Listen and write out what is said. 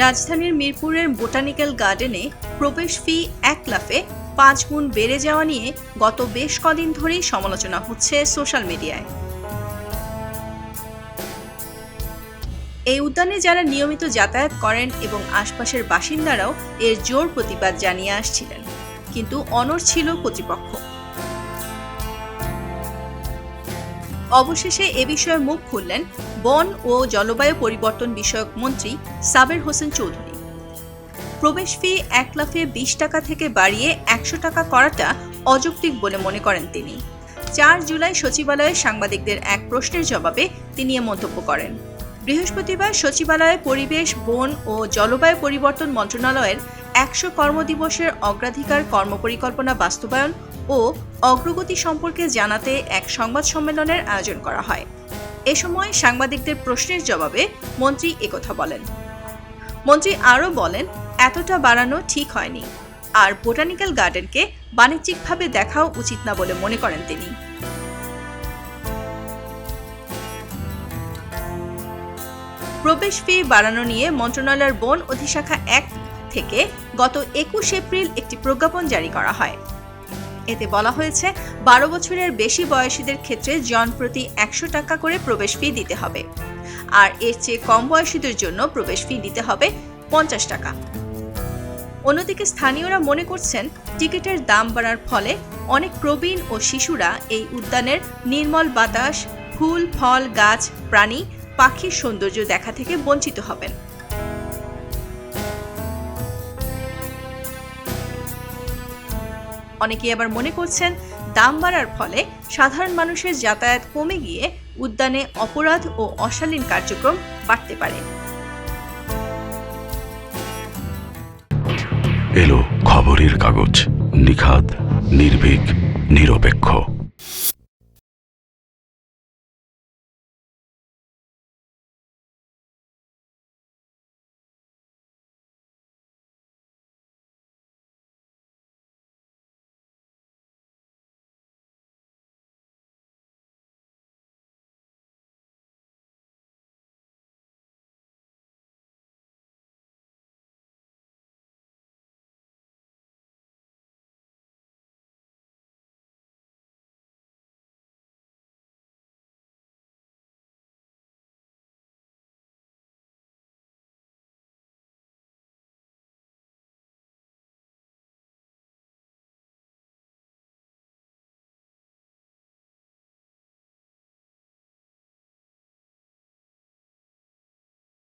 রাজধানীর মিরপুরের বোটানিক্যাল গার্ডেনে প্রবেশ ফি 1 লাফে 5 গুণ বেড়ে যাওয়া নিয়ে গত বেশ কদিন ধরেই সমালোচনা হচ্ছে সোশ্যাল মিডিয়ায়। এই উদ্যানে যারা নিয়মিত যাতায়াত করেন এবং আশপাশের বাসিন্দারাও এর জোর প্রতিবাদ জানিয়ে আসছিলেন, কিন্তু অনড় ছিল কর্তৃপক্ষ। অবশেষে এ বিষয়ে মুখ খুললেন বন ও জলবায়ু পরিবর্তন বিষয়ক মন্ত্রী সাবের হোসেন চৌধুরী। প্রবেশ ফি 1 লাফে 20 টাকা থেকে বাড়িয়ে 100 টাকা করাটা অযৌক্তিক বলে মনে করেন তিনি। 4 জুলাই সচিবালয়ে সাংবাদিকদের এক প্রশ্নের জবাবে তিনি এ মন্তব্য করেন। বৃহস্পতিবার সচিবালয়ে পরিবেশ, বন ও জলবায়ু পরিবর্তন মন্ত্রণালয়ের 100 কর্মদিবসের অগ্রাধিকার কর্মপরিকল্পনা বাস্তবায়ন ও অগ্রগতি সম্পর্কে জানাতে এক সংবাদ সম্মেলনের আয়োজন করা হয়। এ সময় সাংবাদিকদের প্রশ্নের জবাবে মন্ত্রী একথা বলেন। মন্ত্রী আরও বলেন, এতটা বাড়ানো ঠিক হয়নি, আর বোটানিক্যাল গার্ডেনকে বাণিজ্যিকভাবে দেখাও উচিত না বলে মনে করেন তিনি। প্রবেশ ফি বাড়ানো নিয়ে মন্ত্রণালয়ের বন অধিশাখা 1 থেকে গত 21 এপ্রিল একটি প্রজ্ঞাপন জারি করা হয়। এতে বলা হয়েছে 12 বছরের বেশি বয়সীদের ক্ষেত্রে জনপ্রতি 100 টাকা করে প্রবেশ ফি দিতে হবে, আর এর চেয়ে কম বয়সীদের জন্য প্রবেশ ফি দিতে হবে 50 টাকা। অন্যদিকে স্থানীয়রা মনে করছেন, টিকিটের দাম বাড়ার ফলে অনেক প্রবীণ ও শিশুরা এই উদ্যানের নির্মল বাতাস, ফুল, ফল, গাছ, প্রাণী, পাখির সৌন্দর্য দেখা থেকে বঞ্চিত হবেন। অনেকেই আবার মনে করছেন, দাম বাড়ার ফলে সাধারণ মানুষের যাতায়াত কমে গিয়ে উদ্যানে অপরাধ ও অশালীন কার্যক্রম বাড়তে পারে। এলো খবরের কাগজ, নিখাত, নির্ভীক, নিরপেক্ষ।